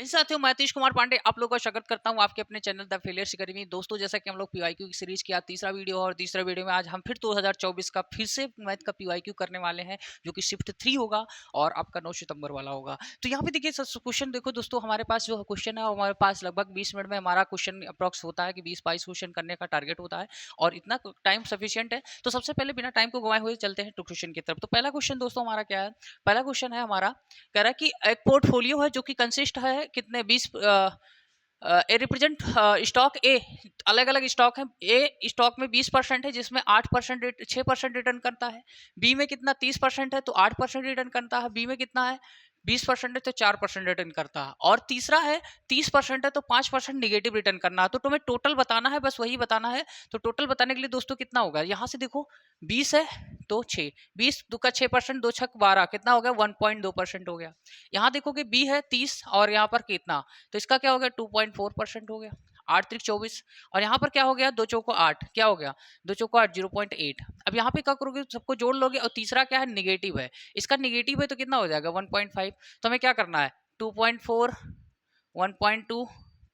साथियों, मैं आतिश कुमार पांडे आप लोगों का स्वागत करता हूं आपके अपने चैनल द फेलियर्स अकेडमी। दोस्तों, जैसा कि हम लोग पीवाईक्यू की सीरीज की आज तीसरा वीडियो और तीसरा वीडियो में आज हम फिर 2024 का फिर से मैथ का पीवाईक्यू करने वाले हैं, जो कि शिफ्ट 3 होगा और आपका 9 सितंबर वाला होगा। तो यहाँ पे देखिए क्वेश्चन देखो दोस्तों, हमारे पास जो क्वेश्चन है हमारे पास लगभग 20 मिनट में हमारा क्वेश्चन अप्रॉक्स होता है कि 20-22 क्वेश्चन करने का टारगेट होता है और इतना टाइम सफिशियंट है। तो सबसे पहले बिना टाइम को गंवाए हुए चलते हैं टू क्वेश्चन की तरफ। तो पहला क्वेश्चन दोस्तों हमारा क्या है? पहला क्वेश्चन है हमारा, कह रहा है कि एक पोर्टफोलियो है जो कि कंसिस्ट है कितने 20 ए रिप्रेजेंट स्टॉक ए, अलग अलग स्टॉक है। ए स्टॉक में 20% है जिसमें 8% 6% रिटर्न करता है। बी में कितना 30% है तो 8% रिटर्न करता है। बी में कितना है 20% है तो 4% रिटर्न करता है। और तीसरा है 30% है तो 5% निगेटिव रिटर्न करना है। तो तुम्हें टोटल बताना है, बस वही बताना है। तो टोटल बताने के लिए दोस्तों कितना होगा, यहाँ से देखो 20 है तो 6, 20 दो का 6%, 2 छक 12, कितना हो गया 1.2% हो गया। यहाँ देखोगे बी है 30 और यहाँ पर कितना, तो इसका क्या हो गया 2.4% हो गया। 8 त्रिक 24 और यहाँ पर क्या हो गया 2 चौको 8, क्या हो गया 2 चौको 8 0.8। अब यहाँ पे क्या करोगे, सबको जोड़ लोगे और तीसरा क्या है निगेटिव है, इसका निगेटिव है तो कितना हो जाएगा 1.5। तो हमें क्या करना है 2.4 1.2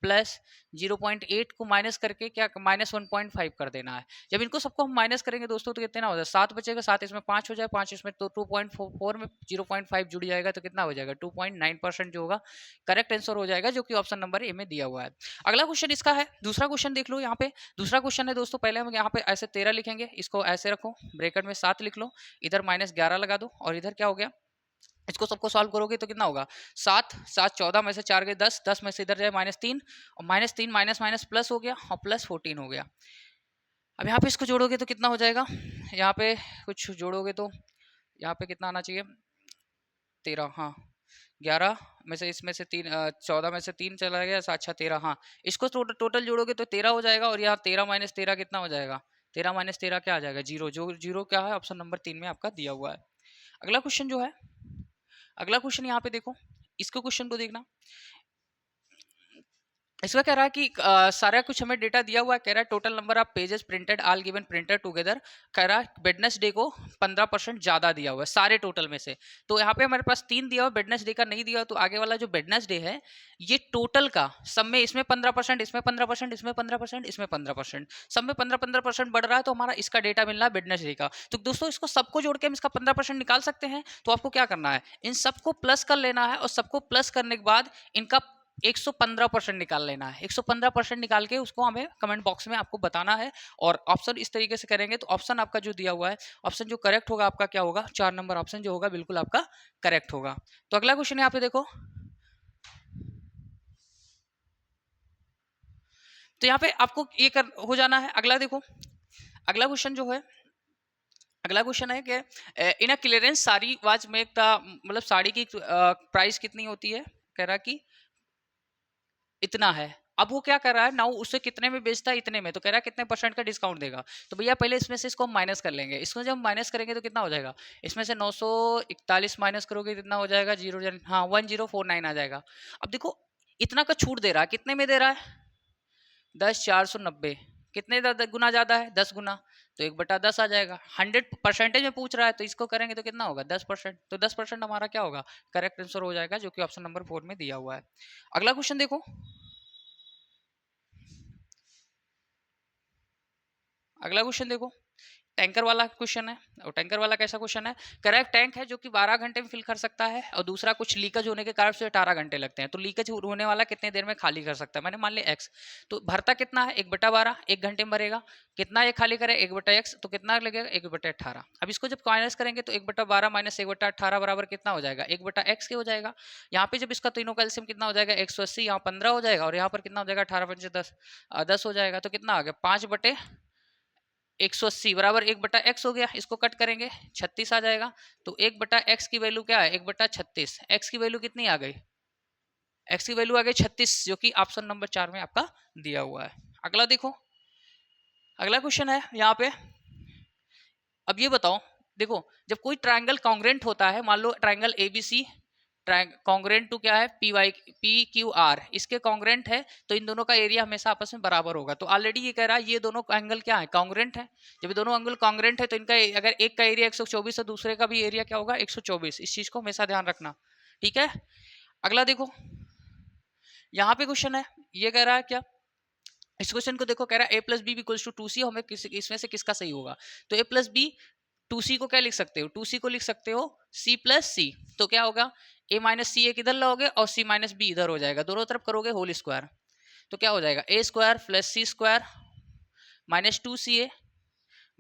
प्लस 0.8 को माइनस करके क्या माइनस 1.5 कर देना है। जब इनको सबको हम माइनस करेंगे दोस्तों तो कितना हो जाएगा 7 बचेगा, 7 इसमें 5 हो जाए, 5 इसमें तो 2.4 में 0.5 जुड़ जाएगा तो कितना हो जाएगा 2.9% जो होगा करेक्ट आंसर हो जाएगा, जो कि ऑप्शन नंबर ए में दिया हुआ है। अगला क्वेश्चन इसका है, दूसरा क्वेश्चन देख लो। यहाँ पे दूसरा क्वेश्चन है दोस्तों, पहले हम यहाँ पे ऐसे 13 लिखेंगे, इसको ऐसे रखो, ब्रैकेट में 7 लिख लो, इधर -11 लगा दो और इधर क्या हो गया, इसको सबको सॉल्व करोगे तो कितना होगा 7 7 14 में से 4 गए 10, 10 में से इधर जाए -3 और -3 माइनस माइनस प्लस हो गया और प्लस 14 हो गया। अब यहाँ पे इसको जोड़ोगे तो कितना हो जाएगा, यहाँ पे कुछ जोड़ोगे तो यहाँ पे कितना आना चाहिए 13, हाँ 11 में से इसमें से 3 14 में से 3 चला गया, अच्छा 13, हाँ इसको टोटल जोड़ोगे तो 13 हो जाएगा और यहाँ 13 माइनस 13 कितना हो जाएगा 13 माइनस 13 क्या आ जाएगा 0, जो 0 क्या है ऑप्शन नंबर 3 में आपका दिया हुआ है। अगला क्वेश्चन जो है, अगला क्वेश्चन यहाँ पे देखो, इसको क्वेश्चन को देखना। इसका कह रहा है कि सारा कुछ हमें डेटा दिया हुआ है, कह रहा है total number of pages printed all given printer together, कह रहा है वेडनेसडे को 15% ज्यादा दिया हुआ है सारे टोटल में से। तो यहाँ पे हमारे पास 3 दिया हुआ, वेडनेसडे का नहीं दिया हुआ, तो आगे वाला जो वेडनेसडे है ये टोटल का सब में इसमें 15%, इसमें 15%, इसमें 15%, इसमें 15%, सब में 15-15% बढ़ रहा है, तो हमारा इसका डेटा मिल रहा है वेडनेसडे का। तो दोस्तों इसको सबको जोड़ के हम इसका 15% निकाल सकते हैं। तो आपको क्या करना है, इन सबको प्लस कर लेना है और सबको प्लस करने के बाद इनका 115% निकाल लेना है। 115% निकाल के उसको हमें कमेंट बॉक्स में आपको बताना है। और ऑप्शन इस तरीके से करेंगे तो ऑप्शन आपका जो दिया हुआ है, ऑप्शन जो करेक्ट होगा आपका क्या होगा 4 नंबर ऑप्शन जो होगा बिल्कुल आपका करेक्ट होगा। तो अगला क्वेश्चन यहाँ पे देखो, तो यहाँ पे आपको ये कर हो जाना है। अगला देखो, अगला क्वेश्चन जो है, अगला क्वेश्चन है कि in a clearance sari was make the, मतलब साड़ी की प्राइस कितनी होती है, कह रहा कि इतना है। अब वो क्या कर रहा है ना, उसे कितने में बेचता है इतने में, तो कह रहा है कितने परसेंट का डिस्काउंट देगा। तो भैया पहले इसमें से इसको माइनस कर लेंगे, इसको जब माइनस करेंगे तो कितना हो जाएगा, इसमें से 941 माइनस करोगे कितना हो जाएगा 0, हाँ 1049 आ जाएगा। अब देखो इतना का छूट दे रहा है, कितने में दे रहा है 10,490, कितने गुना ज्यादा है 10 गुना, तो 1/10 आ जाएगा। 100% में पूछ रहा है तो इसको करेंगे तो कितना होगा 10%, तो 10% हमारा क्या होगा करेक्ट आंसर हो जाएगा, जो कि ऑप्शन नंबर 4 में दिया हुआ है। अगला क्वेश्चन देखो, अगला क्वेश्चन देखो, टैंकर वाला क्वेश्चन है। और टैंकर वाला कैसा क्वेश्चन है, करेक्ट टैंक है जो कि 12 घंटे में फिल कर सकता है और दूसरा कुछ लीकेज होने के कारण से 18 घंटे लगते हैं। तो लीकेज होने वाला कितने देर में खाली कर सकता है, मैंने मान लिया एक्स, तो भरता कितना है 1/12, 1 घंटे में भरेगा। कितना ये खाली करे 1/x, तो कितना लगेगा 1/18। अब इसको जब माइनस करेंगे तो 1/12 माइनस 1/18 बराबर कितना हो जाएगा 1/x के हो जाएगा। यहाँ पे जब इसका तीनों कैल्सियम कितना हो जाएगा 180, यहाँ 15 हो जाएगा और यहाँ पर कितना हो जाएगा 18 5 10 हो जाएगा। तो कितना आ गया 5/180 बराबर 1/x हो गया। इसको कट करेंगे 36 आ जाएगा। तो 1/x की वैल्यू क्या है 1/36, x की वैल्यू कितनी आ गई, x की वैल्यू आ गई 36, जो कि ऑप्शन नंबर 4 में आपका दिया हुआ है। अगला देखो, अगला क्वेश्चन है यहाँ पे, अब ये बताओ देखो, जब कोई ट्रायंगल कॉन्ग्रेंट होता है, मान लो ट्रायंगल एबीसी कॉन्ग्रेंट टू क्या है PQR, इसके कॉन्ग्रेंट है, तो इन दोनों का एरिया हमेशा आपस में बराबर होगा। तो ऑलरेडी ये कह रहा है ये दोनों एंगल क्या है कॉन्ग्रेंट है। जब दोनों एंगल कॉन्ग्रेंट है तो इनका अगर एक का एरिया 124 है दूसरे का भी एरिया क्या होगा 124, इस चीज को हमेशा ध्यान रखना, ठीक है। अगला देखो, यहाँ पे क्वेश्चन है, ये कह रहा है क्या, इस क्वेश्चन को देखो, कह रहा है a plus b equals to 2c, हमें इसमें से किसका सही होगा। तो ए प्लस बी, 2c को क्या लिख सकते हो, 2c को लिख सकते हो c प्लस सी। तो क्या होगा, a माइनस सी एक इधर लाओगे और c माइनस बी इधर हो जाएगा, दोनों तरफ करोगे होल स्क्वायर। तो क्या हो जाएगा, a square plus c square minus 2ca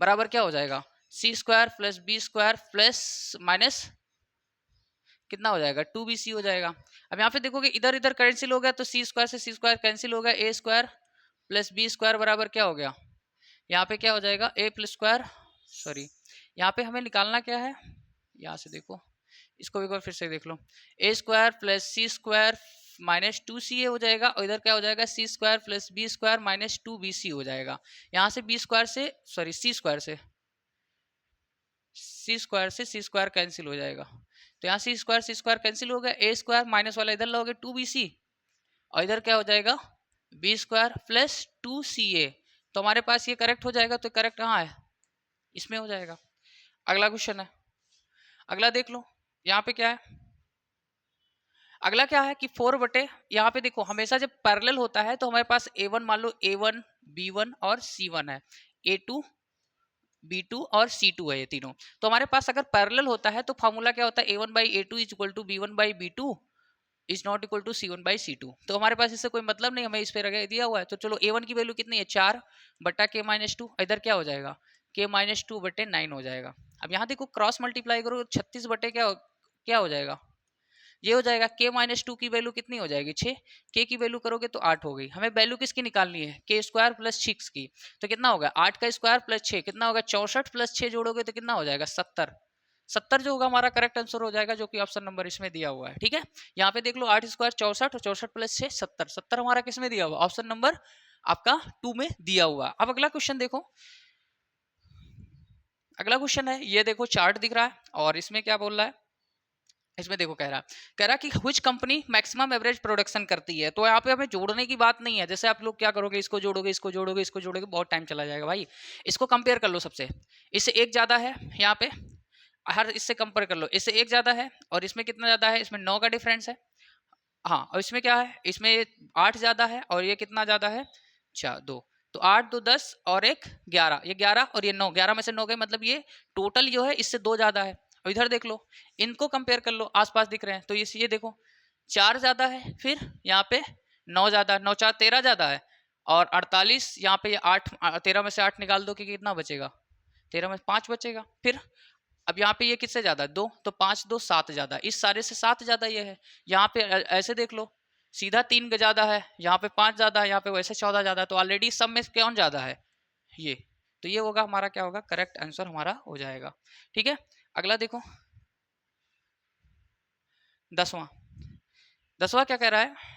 बराबर क्या हो जाएगा, c square plus b square plus minus कितना हो जाएगा, 2bc हो जाएगा। अब यहाँ पे देखोगे इधर इधर कैंसिल हो गया, तो सी स्क्वायर से सी स्क्वायर कैंसिल हो गया, ए स्क्वायर प्लस बी स्क्वायर बराबर क्या हो गया, यहाँ पे क्या हो जाएगा, ए प्लस स्क्वायर, सॉरी यहाँ पे हमें निकालना क्या है, यहाँ से देखो, इसको एक बार फिर से देख लो, a square plus c square minus 2ca हो जाएगा, और इधर क्या हो जाएगा, c square plus b square minus 2bc हो जाएगा। यहाँ से बी स्क्वायर से, सॉरी सी स्क्वायर से सी स्क्वायर कैंसिल हो जाएगा, तो यहाँ सी स्क्वायर कैंसिल हो गया, ए स्क्वायर माइनस वाला इधर लोगे 2bc, और इधर क्या हो जाएगा, बी स्क्वायर प्लस 2ca। तो हमारे पास ये करेक्ट हो जाएगा, तो करेक्ट कहाँ है, इसमें हो जाएगा। अगला क्वेश्चन है, अगला देख लो, यहाँ पे क्या है, अगला क्या है कि 4 बटे, यहाँ पे देखो हमेशा जब पैरेलल होता है तो हमारे पास a1 मान लो a1 b1 और c1 है, a2 b2 और c2 है, ये तीनों। तो हमारे पास अगर पैरेलल होता है तो फॉर्मूला क्या होता है, a1 by a2 is equal to b1 by b2 is not equal to c1 by c2। तो हमारे पास इससे कोई मतलब नहीं, हमें इस पे दिया हुआ है। तो चलो a1 की वैल्यू कितनी है, 4 बटा k माइनस 2, इधर क्या हो जाएगा, k माइनस 2 बटे 9 हो जाएगा। अब यहाँ देखो क्रॉस मल्टीप्लाई करो, 36 बटे क्या हो जाएगा, ये हो जाएगा, k माइनस 2 की वैल्यू कितनी हो जाएगी, 6, k की वैल्यू करोगे तो 8 हो गई। हमें वैल्यू किसकी निकालनी है, k स्क्वायर प्लस 6 की। तो कितना होगा, 8 का स्क्वायर प्लस 6 कितना होगा, 64 प्लस 6 जोड़ोगे तो कितना हो जाएगा, 70। 70 जो होगा हमारा करेक्ट आंसर हो जाएगा, जो कि ऑप्शन नंबर इसमें दिया हुआ है। ठीक है, यहाँ पे देख लो 8 स्क्वायर 64 और 64 प्लस 6 70, 70 हमारा किसमें दिया हुआ, ऑप्शन नंबर आपका 2 में दिया हुआ। अब अगला क्वेश्चन देखो, अगला क्वेश्चन है, ये देखो चार्ट दिख रहा है और इसमें क्या बोल रहा है, इसमें देखो कह रहा कि which company maximum average production करती है। तो यहाँ पे हमें जोड़ने की बात नहीं है, जैसे आप लोग क्या करोगे, इसको जोड़ोगे इसको जोड़ोगे इसको जोड़ोगे, बहुत टाइम चला जाएगा भाई। इसको कंपेयर कर लो, सबसे इससे एक ज्यादा है, यहाँ पे हर इससे कंपेयर कर लो, इससे एक ज्यादा है और इसमें कितना ज्यादा है, इसमें 9 का डिफरेंस है। हाँ, और इसमें क्या है, इसमें 8 ज्यादा है और ये कितना ज्यादा है, 2। तो 8 2 10 और एक 11, ये 11 और ये 9, 11 में से 9 गए, मतलब ये टोटल जो है इससे 2 ज्यादा है। और इधर देख लो, इनको कंपेयर कर लो, आसपास दिख रहे हैं, तो ये देखो 4 ज्यादा है, फिर यहाँ पे 9 ज्यादा, 9 4 13 ज्यादा है, और 48 यहाँ पे, ये 8 13 में से 8 निकाल दो कि कितना बचेगा, 13 में 5 बचेगा। फिर अब यहाँ पे ये किससे ज्यादा है, 2, तो 5 2 7 ज्यादा, इस सारे से 7 ज्यादा ये है। यहाँ पे ऐसे देख लो, सीधा 3 ज्यादा है, यहाँ पे 5 ज्यादा है, यहाँ पे वैसे 14 ज्यादा है, तो ऑलरेडी सब में कौन ज्यादा है, ये। तो ये होगा हमारा, क्या होगा, करेक्ट आंसर हमारा हो जाएगा। ठीक है, अगला देखो 10वां, 10वां क्या कह रहा है,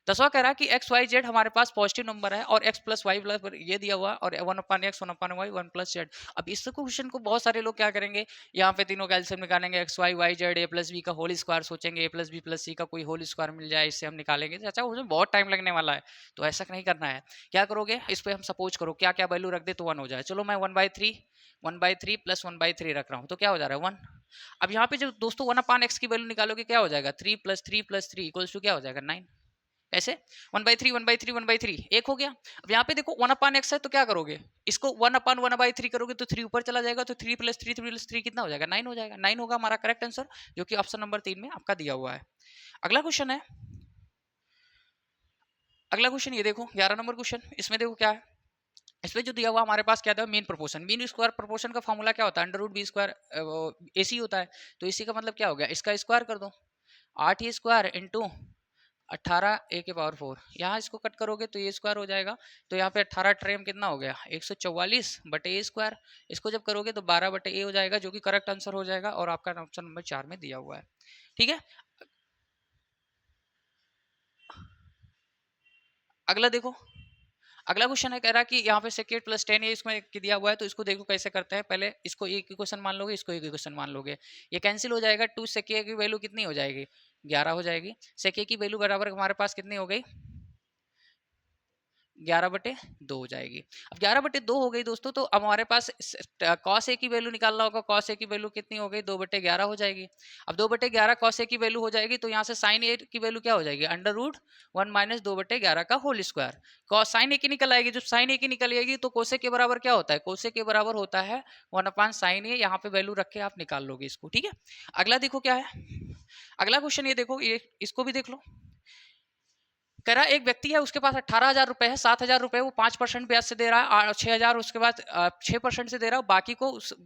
10वां कह रहा है कि एक्स वाई जेड हमारे पास पॉजिटिव नंबर है और एक्स प्लस वाई प्लस ये दिया हुआ है, और 1/x 1/y 1 प्लस जेड। अब इस क्वेश्चन को बहुत सारे लोग क्या करेंगे, यहाँ पे तीनों कैल्शियम निकालेंगे, X Y Y Z A plus B का होल स्क्वायर सोचेंगे, A plus B plus C का कोई होल स्क्वायर मिल जाए, इससे हम निकालेंगे। अच्छा, उसमें बहुत टाइम लगने वाला है, तो ऐसा नहीं करना है। क्या करोगे, इस पर हम सपोज करो क्या क्या वैल्यू रख दे तो 1 हो जाए। चलो मैं 1/3 प्लस 1/3 रख रहा हूँ, तो क्या हो जा रहा है 1। अब यहाँ पे जब दोस्तों 1/x की वैल्यू निकालोगे, क्या हो जाएगा, 3 + 3 + 3 इक्वल्स टू क्या हो जाएगा, 9। ऐसे 1/3 1/3 1/3 एक हो गया। अब यहाँ पे देखो 1/x है, तो क्या करोगे, इसको 1/1/3 करोगे तो 3 ऊपर चला जाएगा, तो 3 + 3 3 + 3 कितना हो जाएगा, 9 हो जाएगा। 9 होगा हमारा करेक्ट आंसर, जो कि ऑप्शन नंबर 3 में आपका दिया हुआ है। अगला क्वेश्चन है, अगला क्वेश्चन ये देखो 11 नंबर क्वेश्चन, इसमें देखो क्या है, इसमें जो दिया हुआ हमारे पास क्या था, mean proportion. Mean square proportion का फॉर्मूला क्या होता है, √b² AC होता है। तो इसी का मतलब क्या हो गया, इसका स्क्वायर कर दो, 8 स्क्वायर इंटू 18 a के पावर 4, यहाँ इसको कट करोगे तो ये स्क्वायर हो जाएगा। तो यहाँ पे 18 ट्रेम कितना हो गया, 144 बटे ए स्क्वायर। इसको जब करोगे तो 12 बटे ए हो जाएगा, जो कि करेक्ट आंसर हो जाएगा, और आपका ऑप्शन नंबर 4 में दिया हुआ है। ठीक है, अगला देखो, अगला क्वेश्चन है, कह रहा है कि यहाँ पे सेकेंड प्लस 10 ये इसमें दिया हुआ है, तो इसको देखो कैसे करते हैं। पहले इसको एक इक्वेशन मान लोगे, इसको एक इक्वेशन मान लोगे, ये कैंसिल हो जाएगा। 2 सेके की वैल्यू कितनी हो जाएगी, 11 हो जाएगी। सेके की वैल्यू बराबर हमारे पास कितनी हो गई, 11/2 हो जाएगी। अब 11/2 हो गई दोस्तों, तो अब हमारे पास cos a की वैल्यू निकालना होगा। cos a की वैल्यू कितनी हो गई, 2/11 हो जाएगी। अब 2/11 cos a की वैल्यू हो जाएगी, तो यहाँ से sin a की वैल्यू क्या हो जाएगी, √1 - 2/11 का whole square. cos sin a की निकल आएगी, जब sin a की निकल आएगी तो cos a के बराबर क्या होता है, cos a के बराबर होता है 1/sin a। यहाँ पे वैल्यू रख के आप निकाल लोगे इसको, ठीक है। अगला देखो क्या है, अगला क्वेश्चन ये देखो, ये इसको भी देख लो। कह रहा एक व्यक्ति है, उसके पास 18,000 रुपए है, 7,000 रुपए वो 5% ब्याज से दे रहा है, 6,000 उसके बाद 6% से दे रहा है,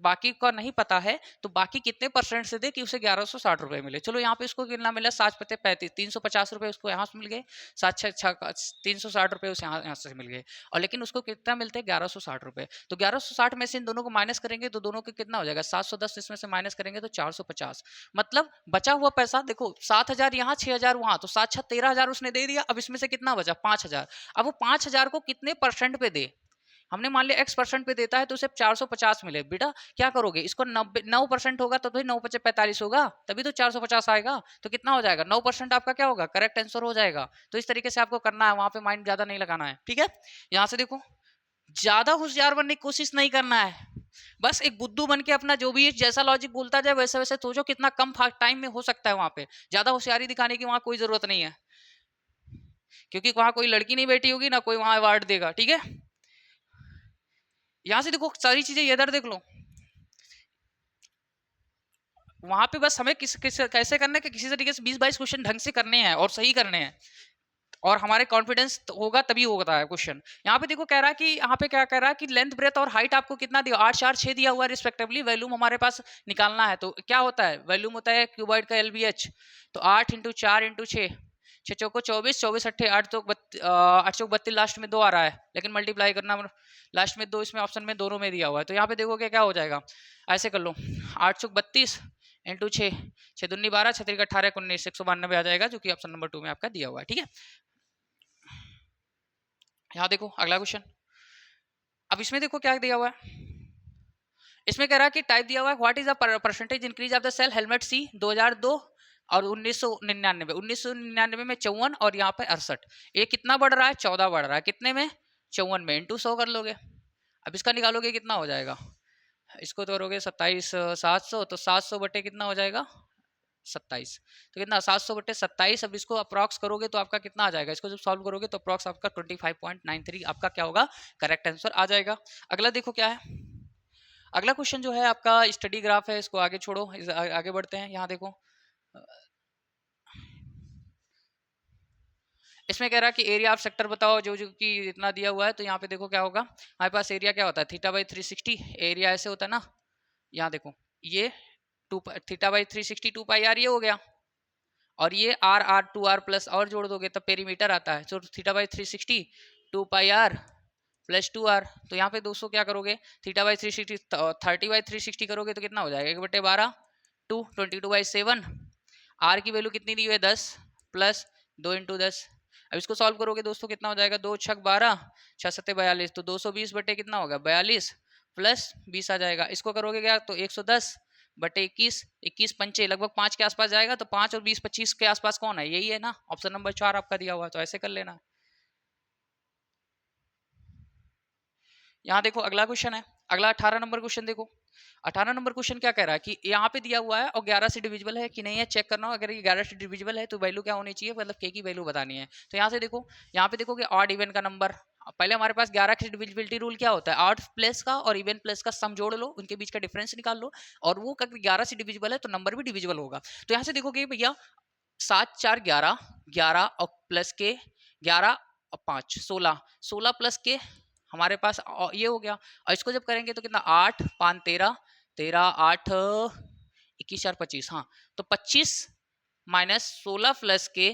बाकी का नहीं पता है, तो बाकी कितने परसेंट से दे कि उसे 1160 रुपए मिले। चलो यहाँ पे उसको कितना मिला, 7/35, 350 रुपए उसको यहाँ से मिल गए, 360 रुपए उसे यहाँ से मिल गए, और लेकिन उसको कितना मिलते हैं, 1160 रुपए। तो 1160 में से इन दोनों को माइनस करेंगे तो दोनों का कितना हो जाएगा, 710, इसमें से माइनस करेंगे तो 450। मतलब बचा हुआ पैसा देखो, 7,000 यहाँ, 6,000 वहां, तो 7 13,000 उसने दे दिया। अब इसमें से कितना बचा, 5,000। अब वो 5,000 को कितने परसेंट पे दे, हमने मान लिया x% पे देता है तो उसे 450 मिले। बेटा क्या करोगे, इसको 9% होगा तो 9×5 = 45 होगा, तभी तो 450 आएगा। तो कितना हो जाएगा, 9% आपका क्या होगा, करेक्ट आंसर हो जाएगा। तो इस तरीके से आपको करना है, वहां पे माइंड ज्यादा नहीं लगाना है, ठीक है। यहाँ से देखो, ज्यादा होशियार बनने की कोशिश नहीं करना है, बस एक बुद्धू बन के अपना जो भी जैसा लॉजिक बोलता जाए वैसे वैसे सोचो, कितना कम टाइम में हो सकता है। वहां पे ज्यादा होशियारी दिखाने की वहां कोई जरूरत नहीं है, क्योंकि वहां कोई लड़की नहीं बैठी होगी ना कोई वहां अवार्ड देगा, ठीक है। यहां से देखो सारी चीजें इधर देख लो, वहां पे बस हमें कैसे करना है कि किसी तरीके से 20-22 क्वेश्चन ढंग से करने हैं और सही करने हैं, और हमारे कॉन्फिडेंस होगा तभी होता है क्वेश्चन। यहाँ पे देखो कह रहा है कि यहाँ पे क्या कह रहा है कि लेंथ ब्रेथ और हाइट आपको कितना दिया, 8 4 6 दिया हुआ है रिस्पेक्टिवली। वैल्यूम हमारे पास निकालना है, तो क्या होता है, वैल्यूम होता है क्यूबॉइड का LBH। तो 8 × 4 × 6, 6 चौको 24, 24 8 8 चौक 32, लास्ट में 2 आ रहा है, लेकिन मल्टीप्लाई करना लास्ट में 2, इसमें ऑप्शन में दोनों में दिया हुआ है। तो यहाँ पे देखोगे क्या हो जाएगा, ऐसे कर लो, 8 चौक 32 × 6, 6 दूनी 12, 6 3 18 19, 192 आ जाएगा, जो कि ऑप्शन नंबर 2 में आपका दिया हुआ है, ठीक है। यहाँ देखो अगला क्वेश्चन, अब इसमें देखो क्या दिया हुआ है, इसमें कह रहा है कि टाइप दिया हुआ है, what is the percentage increase of the sale helmet सी 2002 और 1999। 1999 में 54 और यहाँ पे 68, ये कितना बढ़ रहा है, 14 बढ़ रहा है, कितने में, 54 में, इंटू 100 कर लोगे। अब इसका निकालोगे कितना हो जाएगा, इसको तो करोगे 27,700, तो 700 बटे कितना हो जाएगा, 27, तो कितना 700/27। अब इसको अप्रॉक्स करोगे तो आपका कितना आ जाएगा, इसको जब सॉल्व करोगे तो अप्रॉक्स आपका 25.93 आपका क्या होगा, करेक्ट आंसर आ जाएगा। अगला देखो क्या है, अगला क्वेश्चन जो है आपका स्टडी ग्राफ है, इसको आगे छोड़ो, आगे बढ़ते हैं। यहाँ देखो इसमें कह रहा है कि एरिया ऑफ सेक्टर बताओ, जो जो कि इतना दिया हुआ है। तो यहाँ पे देखो क्या होगा, हमारे पास एरिया क्या होता है, θ/360, एरिया ऐसे होता है ना। यहाँ देखो ये θ/360 2πr ये हो गया, और ये r 2r प्लस और जोड़ दोगे तब पेरीमीटर आता है। तो θ/360 2πr प्लस 2r, तो यहाँ पे दोस्तों क्या करोगे, θ/360 30/360 करोगे तो कितना हो जाएगा, 1/12, 2 22/7, r की वैल्यू कितनी दी हुई है 10 प्लस 2 × 10। अब इसको सॉल्व करोगे दोस्तों कितना हो जाएगा, 2 6 12, 6 7 42, तो 220 बटे कितना होगा 42 प्लस 20 आ जाएगा। इसको करोगे क्या, तो 110 बटे 21, 21 पंचे लगभग 5 के आसपास जाएगा, तो 5 और 20 25 के आसपास कौन है, यही है ना, ऑप्शन नंबर 4 आपका दिया हुआ है, तो ऐसे कर लेना। यहाँ देखो अगला क्वेश्चन है, अगला 18 नंबर क्वेश्चन देखो। 18 नंबर क्वेश्चन क्या कह रहा है कि यहाँ पे दिया हुआ है और 11 से डिविजिबल है कि नहीं है, चेक करना हो। अगर ये 11 से डिविजिबल है तो वैल्यू क्या होनी चाहिए, मतलब के की वैल्यू बतानी है। तो यहाँ से देखो, यहाँ पे देखो कि ऑड इवन का नंबर, पहले हमारे पास 11 की डिविजिबिलिटी रूल क्या होता है, ऑड प्लस का और इवन प्लस का सम जोड़ लो, उनके बीच का डिफरेंस निकाल लो, और वो 11 से डिविजिबल है तो नंबर भी डिविजिबल होगा। तो यहाँ से देखोगे भैया 7 4 11, 11 और प्लस के 11 और 5 16, 16 प्लस के हमारे पास ये हो गया। और इसको जब करेंगे तो कितना 8 5 13, 13 8 21 4 25, हाँ, तो 25 माइनस 16 प्लस के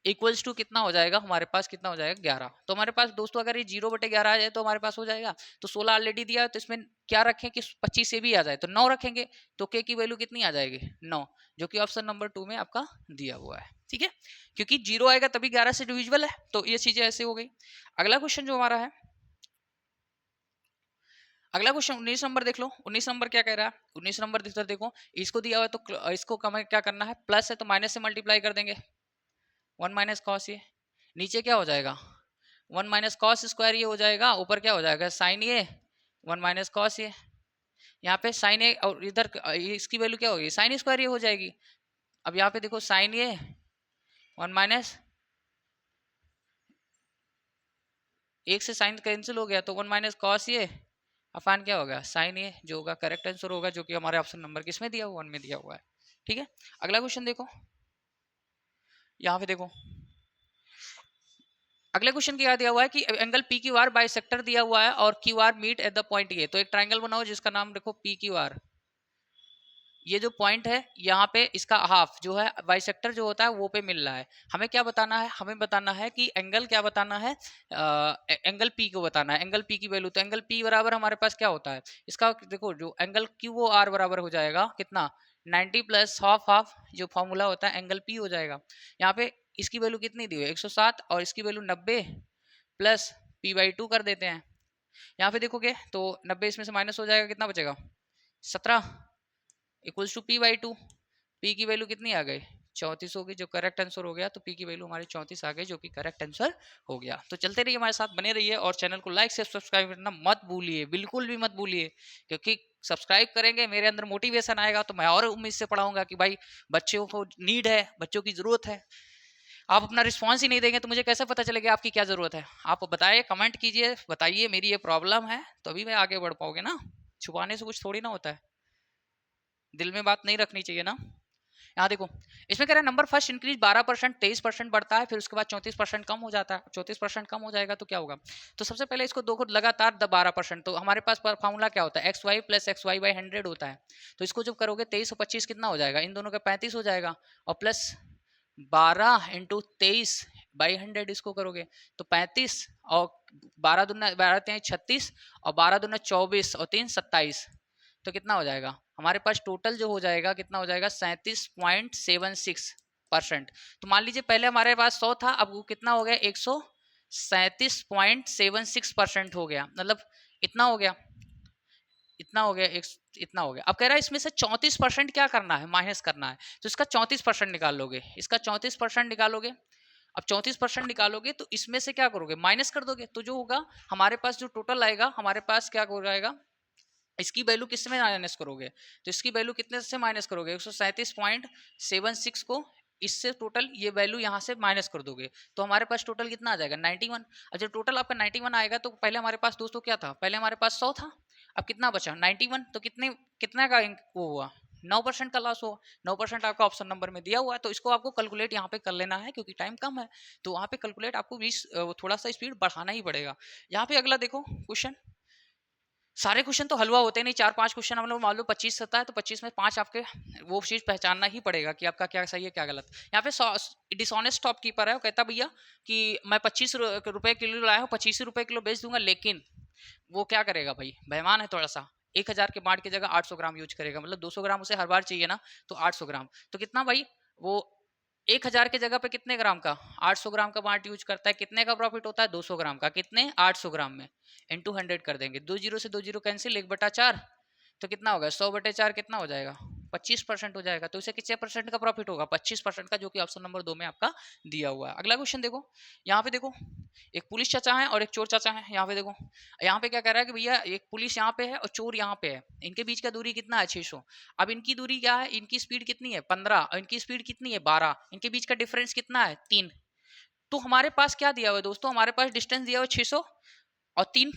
इक्वल्स टू कितना हो जाएगा, हमारे पास कितना हो जाएगा 11। तो हमारे पास दोस्तों अगर ये 0/11 आ जाए तो हमारे पास हो जाएगा। तो 16 ऑलरेडी दिया है, तो इसमें क्या रखें कि 25 से भी आ जाए तो 9 रखेंगे, तो के की वैल्यू कितनी आ जाएगी 9, जो कि ऑप्शन नंबर 2 में आपका दिया हुआ है, ठीक है। क्योंकि 0 आएगा तभी 11 से डिविजिबल है, तो ये चीजें ऐसे हो गई। अगला क्वेश्चन जो हमारा है, अगला क्वेश्चन 19 नंबर देख लो। 19 नंबर क्या कह रहा है, 19 नंबर देखो, इसको दिया हुआ है तो इसको क्या करना है, प्लस है तो माइनस से मल्टीप्लाई कर देंगे, 1 - cos, ये नीचे क्या हो जाएगा 1 माइनस कॉस स्क्वायर ये हो जाएगा, ऊपर क्या हो जाएगा sign A 1 minus cos A, यहाँ पे साइन ए और इधर इसकी वैल्यू क्या होगी साइन स्क्वायर ये हो जाएगी। अब यहाँ पे देखो साइन ए 1 माइनस, एक से साइन कैंसिल हो गया तो 1 माइनस कॉस ये अपान क्या होगा साइन ए, जो होगा करेक्ट आंसर होगा, जो कि हमारे ऑप्शन नंबर किसमें दिया हुआ 1 में दिया हुआ है। ठीक है, अगला क्वेश्चन देखो, यहाँ पे देखो अगले क्वेश्चन क्या दिया हुआ है कि angle P Q R bisector दिया हुआ है और Q R meet at the point A. तो एक ट्राइंगल बनाओ जिसका नाम देखो पी क्यू आर, ये जो पॉइंट है यहाँ पे इसका हाफ जो है बाइसेक्टर जो होता है वो पे मिल रहा है। हमें क्या बताना है, हमें बताना है कि एंगल क्या बताना है, एंगल पी को बताना है, एंगल पी की वैल्यू। तो एंगल पी बराबर हमारे पास क्या होता है, इसका देखो जो एंगल क्यू वो आर बराबर हो जाएगा कितना 90 प्लस हाफ हाफ, जो फॉर्मूला होता है एंगल पी हो जाएगा। यहाँ पे इसकी वैल्यू कितनी दी हुई है 107 और इसकी वैल्यू 90 प्लस पी बाई 2 कर देते हैं। यहाँ पे देखोगे तो 90 इसमें से माइनस हो जाएगा, कितना बचेगा 17 equals to P by 2। P की वैल्यू कितनी आ गई 34 होगी, जो करेक्ट आंसर हो गया। तो पी की वैल्यू हमारी 34 आ गई, जो कि करेक्ट आंसर हो गया। तो चलते रहिए हमारे साथ, बने रहिए और चैनल को लाइक से सब्सक्राइब करना मत भूलिए, बिल्कुल भी मत भूलिए, क्योंकि सब्सक्राइब करेंगे मेरे अंदर मोटिवेशन आएगा तो मैं और उम्मीद से पढ़ाऊंगा कि भाई बच्चों को नीड है, बच्चों की जरूरत है। आप अपना रिस्पॉन्स ही नहीं देंगे तो मुझे कैसे पता चलेगा आपकी क्या जरूरत है। आप बताइए, कमेंट कीजिए, बताइए मेरी ये प्रॉब्लम है, तभी मैं आगे बढ़ पाओगे ना। छुपाने से कुछ थोड़ी ना होता है, दिल में बात नहीं रखनी चाहिए ना। यहाँ देखो इसमें कह रहा है नंबर फर्स्ट इंक्रीज 12%, 23% बढ़ता है, फिर उसके बाद 34% कम हो जाता है। 34% कम हो जाएगा तो क्या होगा, तो सबसे पहले इसको दो खुद लगातार 12%, तो हमारे पास फॉर्मूला क्या होता है X Y plus X Y by 100 होता है। तो इसको जब करोगे 23 और 25 कितना हो जाएगा, इन दोनों का 35 हो जाएगा, और प्लस 12 इंटू 23 बाई 100 इसको करोगे तो 35 और 12 दूना 12 3 36 और 12 दूना 24 और 3 27, तो कितना हो जाएगा हमारे पास टोटल जो हो जाएगा कितना हो जाएगा 37.76%। तो मान लीजिए पहले हमारे पास 100 था, अब वो कितना हो गया 137.76% हो गया, मतलब इतना हो गया, इतना हो गया, इतना हो गया। अब कह रहा है इसमें से 34% क्या करना है, माइनस करना है, तो इसका 34% निकाल लोगे, इसका 34% निकालोगे। अब 34% निकालोगे तो इसमें से क्या करोगे माइनस कर दोगे, तो जो होगा हमारे पास जो टोटल आएगा हमारे पास क्या हो जाएगा, इसकी वैल्यू किस में माइनस करोगे, तो इसकी वैल्यू कितने से माइनस करोगे 137.76 को, इससे टोटल ये वैल्यू यहाँ से माइनस कर दोगे तो हमारे पास टोटल कितना आ जाएगा 91। अब जब टोटल आपका 91 आएगा तो पहले हमारे पास दोस्तों क्या था, पहले हमारे पास 100 था, अब कितना बचा 91, तो कितने का वो हुआ 9% का लॉस हुआ। 9% आपका ऑप्शन नंबर में दिया हुआ है, तो इसको आपको कैलकुलेट यहाँ पे कर लेना है क्योंकि टाइम कम है, तो वहाँ पे कैलकुलेट आपको 20 थोड़ा सा स्पीड बढ़ाना ही पड़ेगा। यहाँ पे अगला देखो क्वेश्चन, सारे क्वेश्चन तो हलवा होते नहीं, 4-5 क्वेश्चन हम लोग मान लो 25 आता है तो 25 में 5 आपके वो चीज पहचानना ही पड़ेगा कि आपका क्या सही है क्या गलत। यहाँ पे डिसऑनेस्ट शॉप कीपर है, वो कहता भैया कि मैं 25 रुपए किलो लाया हूँ, 25 रुपए किलो बेच दूंगा, लेकिन वो क्या करेगा भाई बेईमान है थोड़ा सा, 1000 के बाट की जगह 800 ग्राम यूज करेगा, मतलब 200 ग्राम उसे हर बार चाहिए ना, तो 800 ग्राम तो कितना भाई, वो 1000 के जगह पे कितने ग्राम का 800 ग्राम का बाट यूज करता है, कितने का प्रॉफिट होता है 200 ग्राम का, कितने 800 ग्राम में इंटू 100 कर देंगे, 2 जीरो से 2 जीरो कैंसिल, 1/4, तो कितना होगा 100/4 कितना हो जाएगा 25% हो जाएगा, तो इसे कितने परसेंट का प्रॉफिट होगा 25% का, जो कि ऑप्शन नंबर 2 में आपका दिया हुआ है। अगला क्वेश्चन देखो, यहाँ पे देखो एक पुलिस चाचा है और एक चोर चाचा है। यहाँ पे देखो, यहाँ पे क्या कह रहा है कि भैया एक पुलिस यहाँ पे है और चोर यहाँ पे है, इनके बीच का दूरी कितना है 600। अब इनकी दूरी क्या है, इनकी स्पीड कितनी है 15 और इनकी स्पीड कितनी है 12, इनके बीच का डिफरेंस कितना है 3। तो हमारे पास क्या दिया हुआ है दोस्तों, हमारे पास डिस्टेंस दिया हुआ है 600 और 3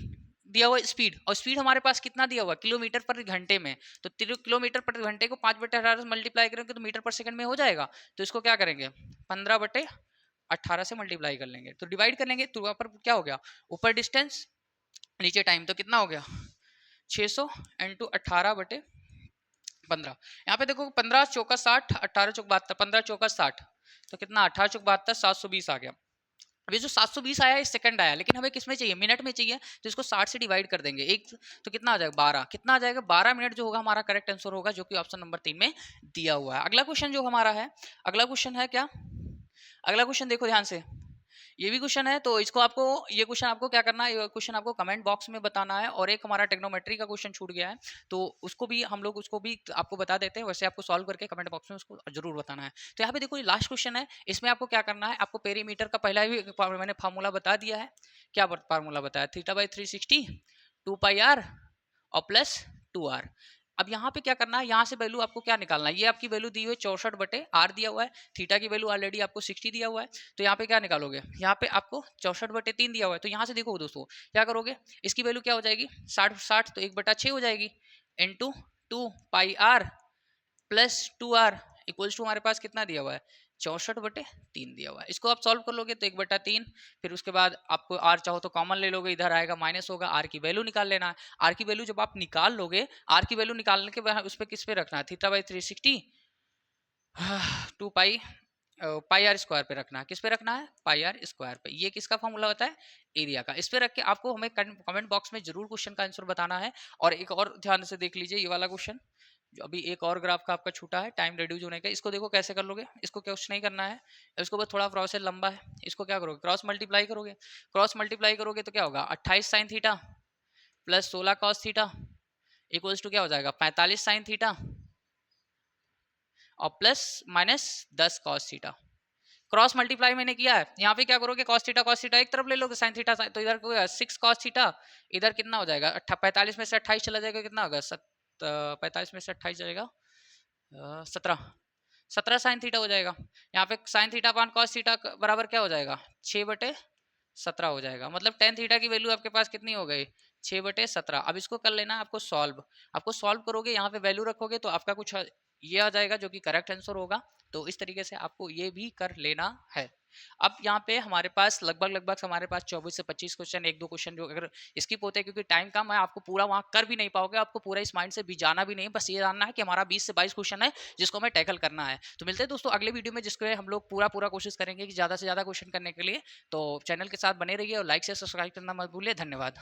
दिया हुआ स्पीड, और स्पीड हमारे पास कितना दिया हुआ किलोमीटर पर घंटे में, तो किलोमीटर पर घंटे को 5/18 से मल्टीप्लाई करेंगे तो मीटर पर सेकंड में हो जाएगा, तो इसको क्या करेंगे 15/18 से मल्टीप्लाई कर लेंगे, तो डिवाइड कर लेंगे, तो यहाँ पर क्या हो गया ऊपर डिस्टेंस नीचे टाइम, तो कितना हो गया 600 इंटू 18/15। यहाँ पे देखो 15 चौका 60, 18 चौक 72, 15 चौका 60, तो कितना 18 चौक 72 720 आ गया। अब ये जो 720 आया है सेकंड आया, लेकिन हमें किस में चाहिए मिनट में चाहिए, तो इसको 60 से डिवाइड कर देंगे एक, तो कितना आ जाएगा 12, कितना आ जाएगा 12 मिनट जो होगा हमारा करेक्ट आंसर होगा, जो कि ऑप्शन नंबर 3 में दिया हुआ है। अगला क्वेश्चन जो हमारा है, अगला क्वेश्चन है क्या, अगला क्वेश्चन देखो ध्यान से, ये भी क्वेश्चन है, तो इसको आपको ये क्वेश्चन आपको क्या करना है, ये क्वेश्चन आपको कमेंट बॉक्स में बताना है, और एक हमारा टेक्नोमेट्री का क्वेश्चन छूट गया है तो उसको भी हम लोग उसको भी आपको बता देते हैं, वैसे आपको सॉल्व करके कमेंट बॉक्स में उसको जरूर बताना है। तो यहाँ पे देखो ये लास्ट क्वेश्चन है, इसमें आपको क्या करना है, आपको पेरीमीटर का पहला ही मैंने फार्मूला बता दिया है, क्या फार्मूला बताया, थीटा बाई 360 2 पाई आर और प्लस 2r। अब यहाँ पे क्या करना है, यहाँ से वैल्यू आपको क्या निकालना है, ये आपकी वैल्यू दी हुई है 64/r दिया हुआ है, थीटा की वैल्यू ऑलरेडी आपको 60 दिया हुआ है, तो यहाँ पे क्या निकालोगे, यहाँ पे आपको 64/3 दिया हुआ है, तो यहाँ से देखो दोस्तों क्या करोगे, इसकी वैल्यू क्या हो जाएगी 60 तो 1/6 हो जाएगी into 2 pi R plus 2r equals to हमारे पास कितना दिया हुआ है 64/3 दिया हुआ है। इसको आप सॉल्व कर लोगे तो 1/3, फिर उसके बाद आपको r चाहो तो कॉमन ले लोगे, इधर आएगा माइनस होगा, r की वैल्यू निकाल लेना है। r की वैल्यू जब आप निकाल लोगे, r की वैल्यू निकालने के बाद उस पर किस पे रखना है, theta by 360 2 pi R square पे रखना है, किस पे रखना है पाई आर स्क्वायर पे। ये किसका फॉर्मूला होता है एरिया का। इस पे रख के आपको हमें कमेंट बॉक्स में जरूर क्वेश्चन का आंसर बताना है। और एक और ध्यान से देख लीजिए ये वाला क्वेश्चन, जो अभी एक और ग्राफ का आपका छूटा है टाइम रिड्यूस होने का, इसको देखो कैसे कर लोगे। इसको कुछ नहीं करना है, इसको बस थोड़ा प्रोसेस लंबा है, इसको क्या करोगे क्रॉस मल्टीप्लाई करोगे। क्रॉस मल्टीप्लाई करोगे तो क्या होगा 28 sine theta plus 16 cos theta equals to क्या हो जाएगा 45 साइन थीटा और plus minus 10 cos theta. Cross multiply मैंने किया है, यहाँ पे क्या करोगे cos थीटा एक तरफ ले लोगे, sin थीटा तो इधर 6 cos थीटा, इधर कितना हो जाएगा 45 में से 28 चला जाएगा, कितना होगा 45 में से 28 जाएगा 17 sin थीटा हो जाएगा। यहाँ पे sin थीटा पान cos थीटा बराबर क्या हो जाएगा 6/17 हो जाएगा, मतलब tan थीटा की वैल्यू आपके पास कितनी हो गई 6/17। अब इसको कर लेना आपको सॉल्व, आपको सॉल्व करोगे यहाँ पे वैल्यू रखोगे तो आपका कुछ ये आ जाएगा जो कि करेक्ट आंसर होगा। तो इस तरीके से आपको ये भी कर लेना है। अब यहाँ पे हमारे पास लगभग हमारे पास 24 से 25 क्वेश्चन, एक दो क्वेश्चन जो अगर स्किप होते हैं क्योंकि टाइम कम है, आपको पूरा वहाँ कर भी नहीं पाओगे, आपको पूरा इस माइंड से भी जाना भी नहीं, बस ये जानना है कि हमारा 20 से 22 क्वेश्चन है जिसको हमें टैकल करना है। तो मिलते हैं दोस्तों अगले वीडियो में, जिसको हम लोग पूरा कोशिश करेंगे कि ज़्यादा से ज़्यादा क्वेश्चन करने के लिए। तो चैनल के साथ बने रहिए और लाइक से सब्सक्राइब करना मत भूलिए। धन्यवाद।